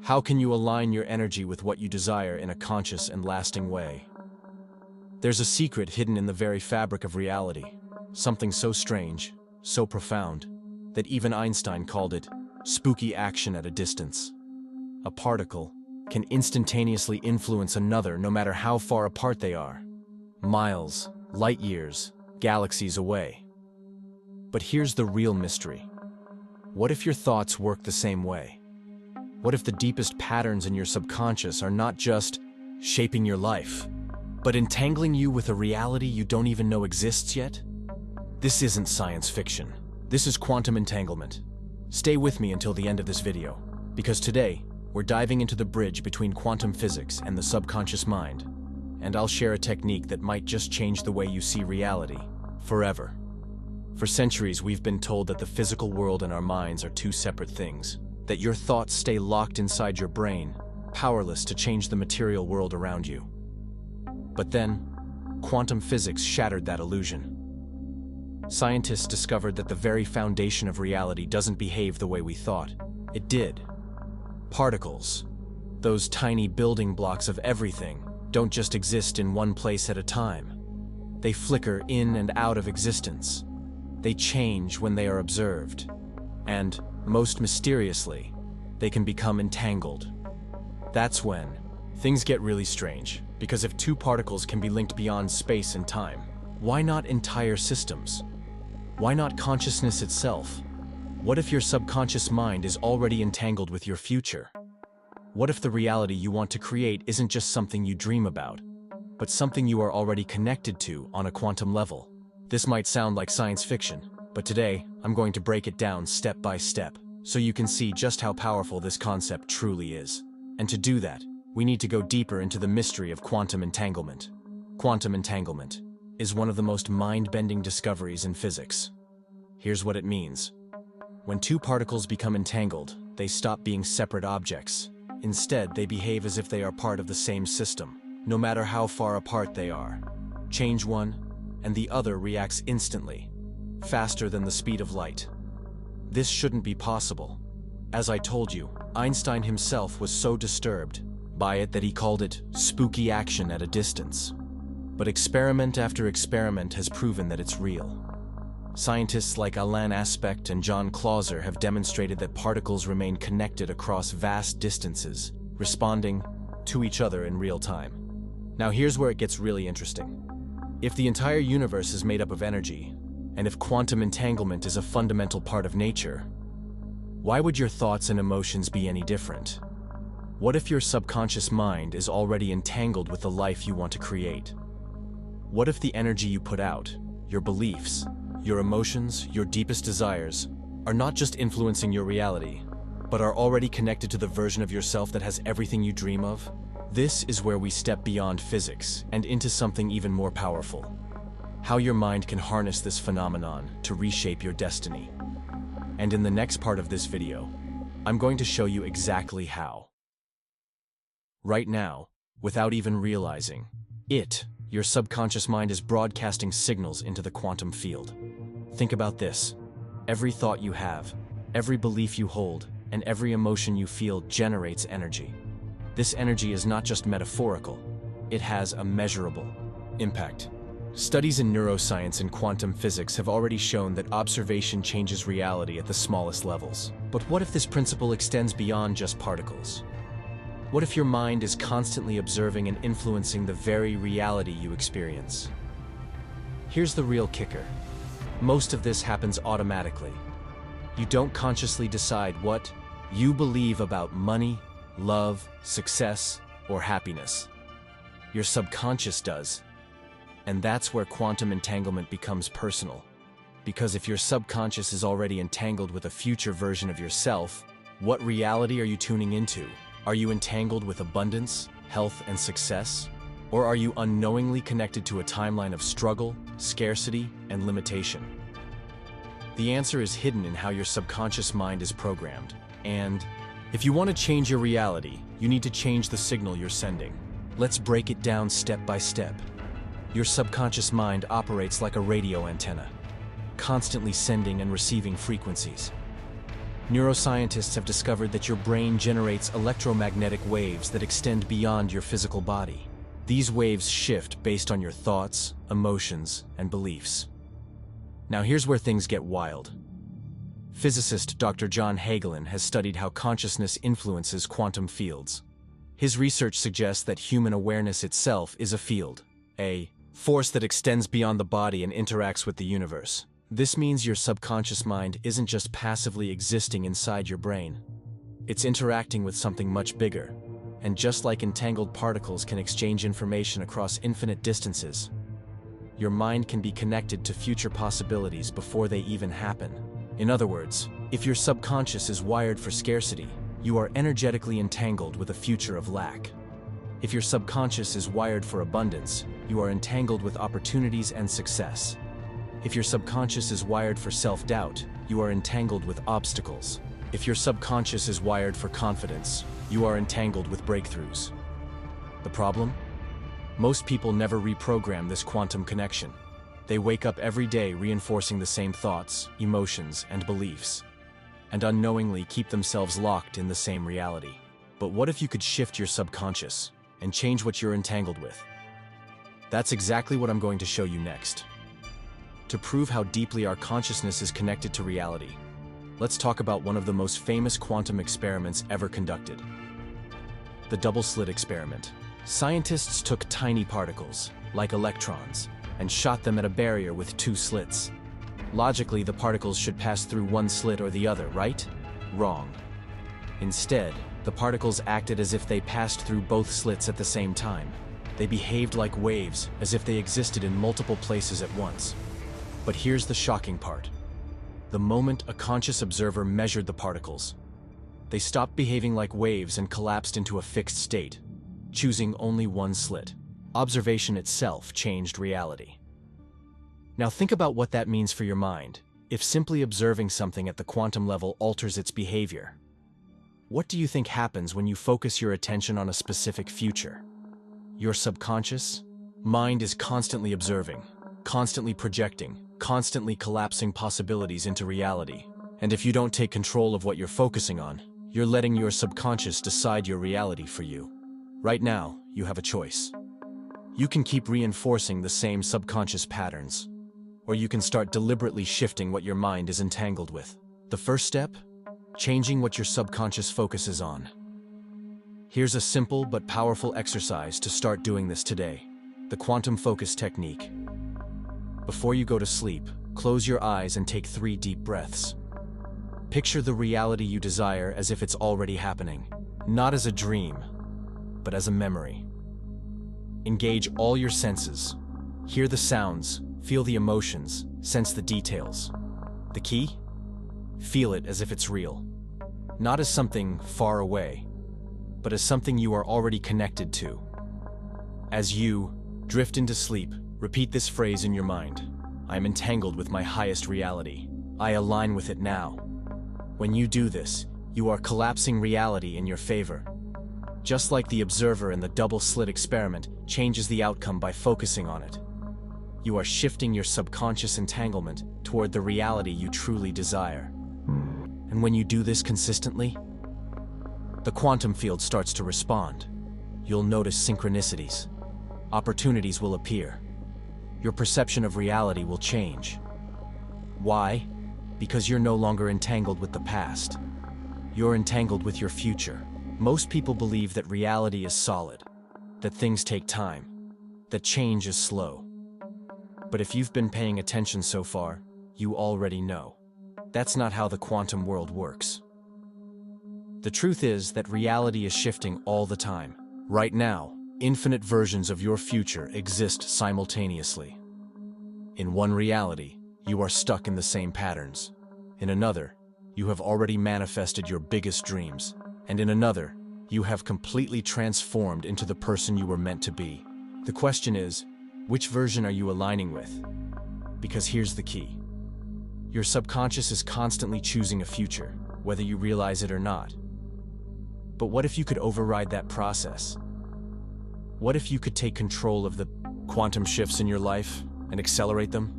How can you align your energy with what you desire in a conscious and lasting way? There's a secret hidden in the very fabric of reality, something so strange, so profound, that even Einstein called it spooky action at a distance. A particle can instantaneously influence another no matter how far apart they are, miles, light years, galaxies away. But here's the real mystery. What if your thoughts work the same way? What if the deepest patterns in your subconscious are not just shaping your life, but entangling you with a reality you don't even know exists yet? This isn't science fiction. This is quantum entanglement. Stay with me until the end of this video, because today, we're diving into the bridge between quantum physics and the subconscious mind, and I'll share a technique that might just change the way you see reality forever. For centuries, we've been told that the physical world and our minds are two separate things, that your thoughts stay locked inside your brain, powerless to change the material world around you. But then, quantum physics shattered that illusion. Scientists discovered that the very foundation of reality doesn't behave the way we thought. It did. Particles, those tiny building blocks of everything, don't just exist in one place at a time. They flicker in and out of existence. They change when they are observed. And, most mysteriously, they can become entangled. That's when things get really strange, because if two particles can be linked beyond space and time, why not entire systems? Why not consciousness itself? What if your subconscious mind is already entangled with your future? What if the reality you want to create isn't just something you dream about, but something you are already connected to on a quantum level? This might sound like science fiction, but today I'm going to break it down step by step, so you can see just how powerful this concept truly is. And to do that, we need to go deeper into the mystery of quantum entanglement. Quantum entanglement is one of the most mind-bending discoveries in physics. Here's what it means. When two particles become entangled, they stop being separate objects. Instead, they behave as if they are part of the same system, no matter how far apart they are. Change one, and the other reacts instantly, faster than the speed of light. This shouldn't be possible. As I told you, Einstein himself was so disturbed by it that he called it spooky action at a distance. But experiment after experiment has proven that it's real. Scientists like Alain Aspect and John Clauser have demonstrated that particles remain connected across vast distances, responding to each other in real time. Now here's where it gets really interesting. If the entire universe is made up of energy, and if quantum entanglement is a fundamental part of nature, why would your thoughts and emotions be any different? What if your subconscious mind is already entangled with the life you want to create? What if the energy you put out, your beliefs, your emotions, your deepest desires, are not just influencing your reality, but are already connected to the version of yourself that has everything you dream of? This is where we step beyond physics and into something even more powerful. How your mind can harness this phenomenon to reshape your destiny. And in the next part of this video, I'm going to show you exactly how. Right now, without even realizing it, your subconscious mind is broadcasting signals into the quantum field. Think about this. Every thought you have, every belief you hold, and every emotion you feel generates energy. This energy is not just metaphorical, it has a measurable impact. Studies in neuroscience and quantum physics have already shown that observation changes reality at the smallest levels. But what if this principle extends beyond just particles? What if your mind is constantly observing and influencing the very reality you experience? Here's the real kicker. Most of this happens automatically. You don't consciously decide what you believe about money, love, success, or happiness. Your subconscious does. And that's where quantum entanglement becomes personal. Because if your subconscious is already entangled with a future version of yourself, what reality are you tuning into? Are you entangled with abundance, health, and success? Or are you unknowingly connected to a timeline of struggle, scarcity, and limitation? The answer is hidden in how your subconscious mind is programmed. And if you want to change your reality, you need to change the signal you're sending. Let's break it down step by step. Your subconscious mind operates like a radio antenna, constantly sending and receiving frequencies. Neuroscientists have discovered that your brain generates electromagnetic waves that extend beyond your physical body. These waves shift based on your thoughts, emotions, and beliefs. Now here's where things get wild. Physicist Dr. John Hagelin has studied how consciousness influences quantum fields. His research suggests that human awareness itself is a field, a force that extends beyond the body and interacts with the universe. This means your subconscious mind isn't just passively existing inside your brain. It's interacting with something much bigger. And just like entangled particles can exchange information across infinite distances, your mind can be connected to future possibilities before they even happen. In other words, if your subconscious is wired for scarcity, you are energetically entangled with a future of lack. If your subconscious is wired for abundance, you are entangled with opportunities and success. If your subconscious is wired for self-doubt, you are entangled with obstacles. If your subconscious is wired for confidence, you are entangled with breakthroughs. The problem? Most people never reprogram this quantum connection. They wake up every day reinforcing the same thoughts, emotions, and beliefs, and unknowingly keep themselves locked in the same reality. But what if you could shift your subconscious and change what you're entangled with? That's exactly what I'm going to show you next. To prove how deeply our consciousness is connected to reality, let's talk about one of the most famous quantum experiments ever conducted. The double-slit experiment. Scientists took tiny particles, like electrons, and shot them at a barrier with two slits. Logically, the particles should pass through one slit or the other, right? Wrong. Instead, the particles acted as if they passed through both slits at the same time. They behaved like waves, as if they existed in multiple places at once. But here's the shocking part. The moment a conscious observer measured the particles, they stopped behaving like waves and collapsed into a fixed state, choosing only one slit. Observation itself changed reality. Now think about what that means for your mind, if simply observing something at the quantum level alters its behavior. What do you think happens when you focus your attention on a specific future? Your subconscious mind is constantly observing, constantly projecting, constantly collapsing possibilities into reality. And if you don't take control of what you're focusing on, you're letting your subconscious decide your reality for you. Right now, you have a choice. You can keep reinforcing the same subconscious patterns, or you can start deliberately shifting what your mind is entangled with. The first step? Changing what your subconscious focuses on. Here's a simple but powerful exercise to start doing this today. The quantum focus technique. Before you go to sleep, close your eyes and take 3 deep breaths. Picture the reality you desire as if it's already happening, not as a dream, but as a memory. Engage all your senses. Hear the sounds, feel the emotions, sense the details. The key? Feel it as if it's real. Not as something far away, but as something you are already connected to. As you drift into sleep, repeat this phrase in your mind. I am entangled with my highest reality. I align with it now. When you do this, you are collapsing reality in your favor. Just like the observer in the double-slit experiment changes the outcome by focusing on it. You are shifting your subconscious entanglement toward the reality you truly desire. And when you do this consistently, the quantum field starts to respond. You'll notice synchronicities. Opportunities will appear. Your perception of reality will change. Why? Because you're no longer entangled with the past. You're entangled with your future. Most people believe that reality is solid, that things take time, that change is slow. But if you've been paying attention so far, you already know. That's not how the quantum world works. The truth is that reality is shifting all the time. Right now, infinite versions of your future exist simultaneously. In one reality, you are stuck in the same patterns. In another, you have already manifested your biggest dreams. And in another, you have completely transformed into the person you were meant to be. The question is, which version are you aligning with? Because here's the key. Your subconscious is constantly choosing a future, whether you realize it or not. But what if you could override that process? What if you could take control of the quantum shifts in your life and accelerate them?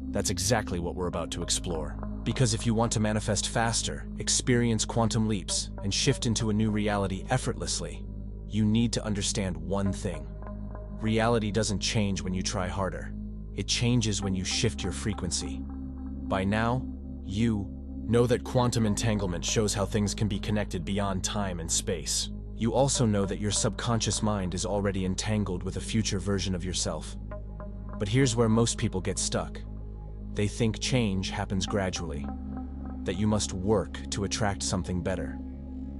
That's exactly what we're about to explore. Because if you want to manifest faster, experience quantum leaps, and shift into a new reality effortlessly, you need to understand one thing. Reality doesn't change when you try harder. It changes when you shift your frequency. By now, you know that quantum entanglement shows how things can be connected beyond time and space. You also know that your subconscious mind is already entangled with a future version of yourself. But here's where most people get stuck. They think change happens gradually, that you must work to attract something better.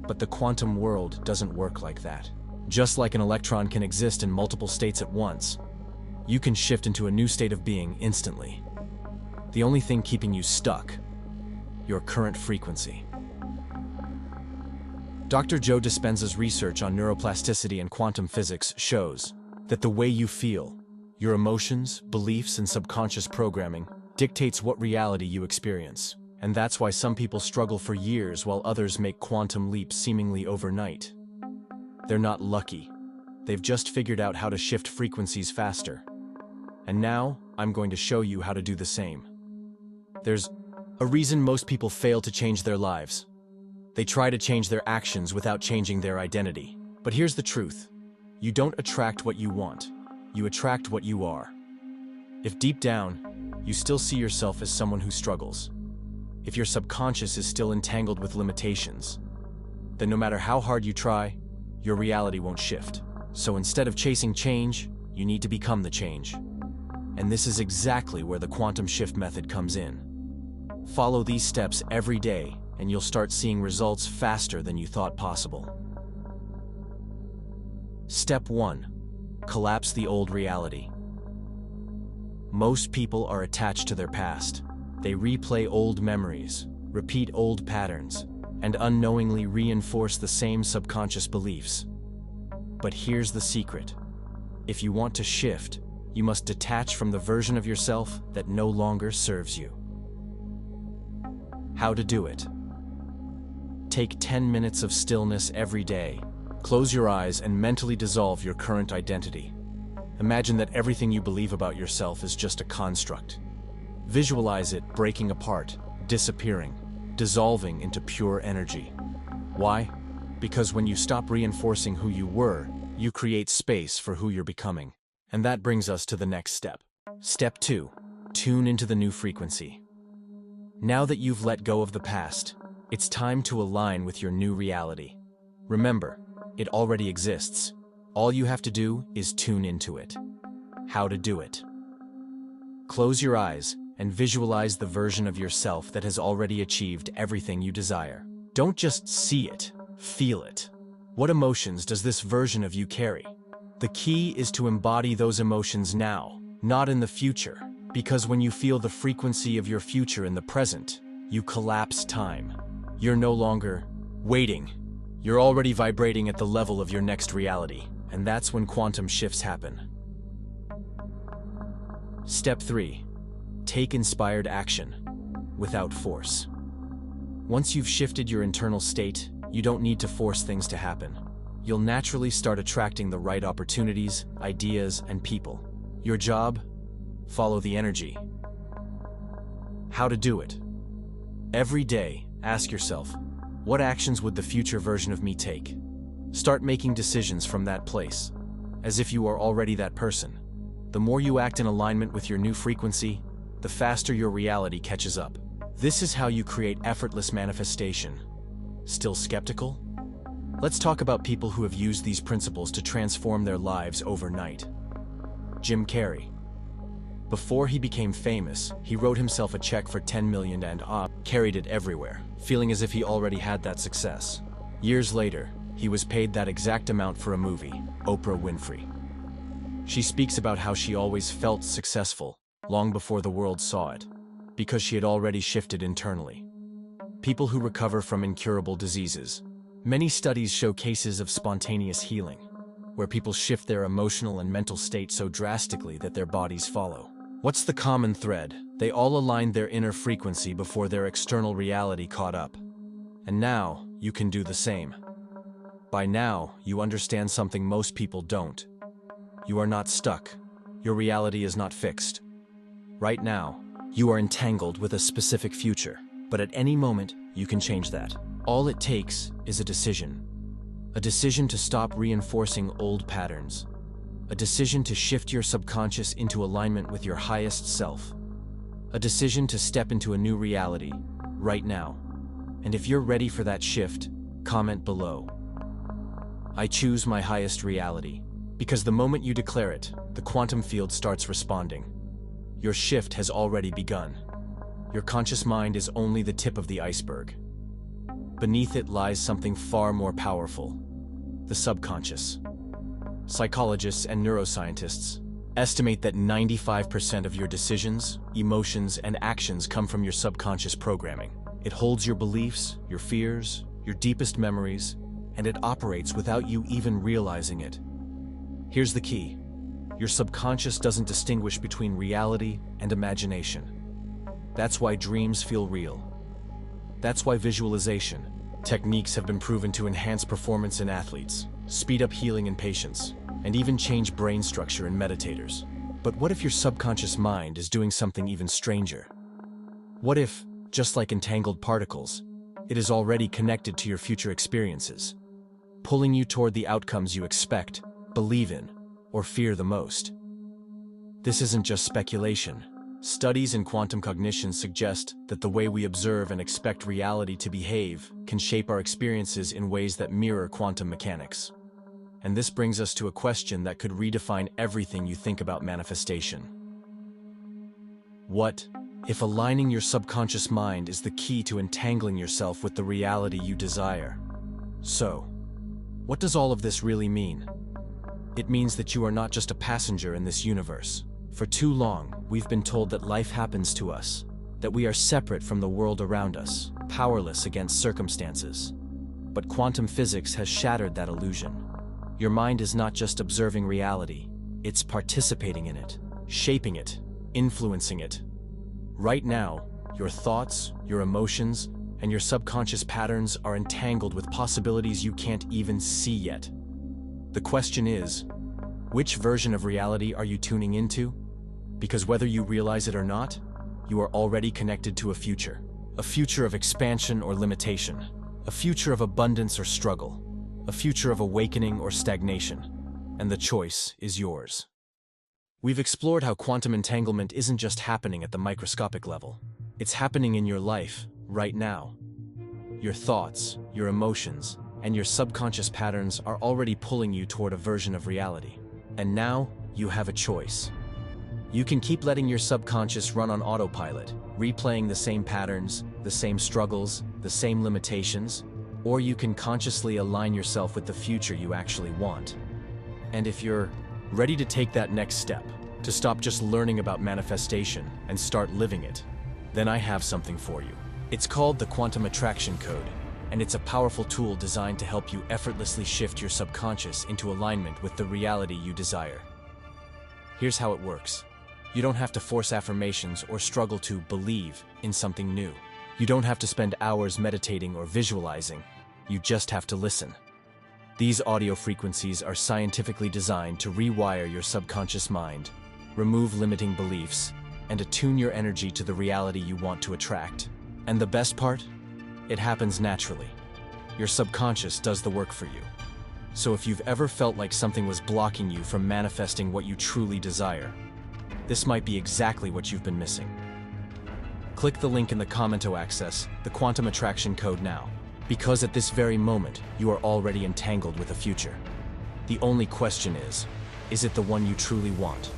But the quantum world doesn't work like that. Just like an electron can exist in multiple states at once, you can shift into a new state of being instantly. The only thing keeping you stuck, your current frequency. Dr. Joe Dispenza's research on neuroplasticity and quantum physics shows that the way you feel, your emotions, beliefs, and subconscious programming dictates what reality you experience. And that's why some people struggle for years while others make quantum leaps seemingly overnight. They're not lucky. They've just figured out how to shift frequencies faster. And now, I'm going to show you how to do the same. There's a reason most people fail to change their lives. They try to change their actions without changing their identity. But here's the truth. You don't attract what you want. You attract what you are. If deep down, you still see yourself as someone who struggles, if your subconscious is still entangled with limitations, then no matter how hard you try, your reality won't shift. So instead of chasing change, you need to become the change. And this is exactly where the quantum shift method comes in. Follow these steps every day, and you'll start seeing results faster than you thought possible. Step 1. Collapse the old reality. Most people are attached to their past. They replay old memories, repeat old patterns, and unknowingly reinforce the same subconscious beliefs. But here's the secret. If you want to shift, you must detach from the version of yourself that no longer serves you. How to do it? Take 10 minutes of stillness every day. Close your eyes and mentally dissolve your current identity. Imagine that everything you believe about yourself is just a construct. Visualize it breaking apart, disappearing, dissolving into pure energy. Why? Because when you stop reinforcing who you were, you create space for who you're becoming. And that brings us to the next step. Step 2. Tune into the new frequency. Now that you've let go of the past, it's time to align with your new reality. Remember, it already exists. All you have to do is tune into it. How to do it? Close your eyes and visualize the version of yourself that has already achieved everything you desire. Don't just see it, feel it. What emotions does this version of you carry? The key is to embody those emotions now, not in the future, because when you feel the frequency of your future in the present, you collapse time. You're no longer waiting. You're already vibrating at the level of your next reality, and that's when quantum shifts happen. Step 3. Take inspired action, without force. Once you've shifted your internal state, you don't need to force things to happen. You'll naturally start attracting the right opportunities, ideas, and people. Your job? Follow the energy. How to do it? Every day, ask yourself, what actions would the future version of me take? Start making decisions from that place, as if you are already that person. The more you act in alignment with your new frequency, the faster your reality catches up. This is how you create effortless manifestation. Still skeptical? Let's talk about people who have used these principles to transform their lives overnight. Jim Carrey. Before he became famous, he wrote himself a check for $10 million and carried it everywhere, feeling as if he already had that success. Years later, he was paid that exact amount for a movie, Oprah Winfrey. She speaks about how she always felt successful, long before the world saw it, because she had already shifted internally. People who recover from incurable diseases. Many studies show cases of spontaneous healing, where people shift their emotional and mental state so drastically that their bodies follow. What's the common thread? They all aligned their inner frequency before their external reality caught up. And now, you can do the same. By now, you understand something most people don't. You are not stuck. Your reality is not fixed. Right now, you are entangled with a specific future. But at any moment, you can change that. All it takes is a decision. A decision to stop reinforcing old patterns. A decision to shift your subconscious into alignment with your highest self. A decision to step into a new reality, right now. And if you're ready for that shift, comment below. I choose my highest reality. Because the moment you declare it, the quantum field starts responding. Your shift has already begun. Your conscious mind is only the tip of the iceberg. Beneath it lies something far more powerful: the subconscious. Psychologists and neuroscientists estimate that 95% of your decisions, emotions, and actions come from your subconscious programming. It holds your beliefs, your fears, your deepest memories, and it operates without you even realizing it. Here's the key: your subconscious doesn't distinguish between reality and imagination. That's why dreams feel real. That's why visualization techniques have been proven to enhance performance in athletes, speed up healing in patients, and even change brain structure in meditators. But what if your subconscious mind is doing something even stranger? What if, just like entangled particles, it is already connected to your future experiences, pulling you toward the outcomes you expect, believe in, or fear the most? This isn't just speculation. Studies in quantum cognition suggest that the way we observe and expect reality to behave can shape our experiences in ways that mirror quantum mechanics. And this brings us to a question that could redefine everything you think about manifestation. What if aligning your subconscious mind is the key to entangling yourself with the reality you desire? So, what does all of this really mean? It means that you are not just a passenger in this universe. For too long, we've been told that life happens to us, that we are separate from the world around us, powerless against circumstances. But quantum physics has shattered that illusion. Your mind is not just observing reality, it's participating in it, shaping it, influencing it. Right now, your thoughts, your emotions, and your subconscious patterns are entangled with possibilities you can't even see yet. The question is, which version of reality are you tuning into? Because whether you realize it or not, you are already connected to a future of expansion or limitation, a future of abundance or struggle, a future of awakening or stagnation, and the choice is yours. We've explored how quantum entanglement isn't just happening at the microscopic level. It's happening in your life, right now. Your thoughts, your emotions, and your subconscious patterns are already pulling you toward a version of reality. And now, you have a choice. You can keep letting your subconscious run on autopilot, replaying the same patterns, the same struggles, the same limitations, or you can consciously align yourself with the future you actually want. And if you're ready to take that next step, to stop just learning about manifestation and start living it, then I have something for you. It's called the Quantum Attraction Code, and it's a powerful tool designed to help you effortlessly shift your subconscious into alignment with the reality you desire. Here's how it works. You don't have to force affirmations or struggle to believe in something new. You don't have to spend hours meditating or visualizing. You just have to listen. These audio frequencies are scientifically designed to rewire your subconscious mind, remove limiting beliefs, and attune your energy to the reality you want to attract. And the best part? It happens naturally. Your subconscious does the work for you. So if you've ever felt like something was blocking you from manifesting what you truly desire, this might be exactly what you've been missing. Click the link in the comment to access the Quantum Attraction Code now, because at this very moment, you are already entangled with a future. The only question is it the one you truly want?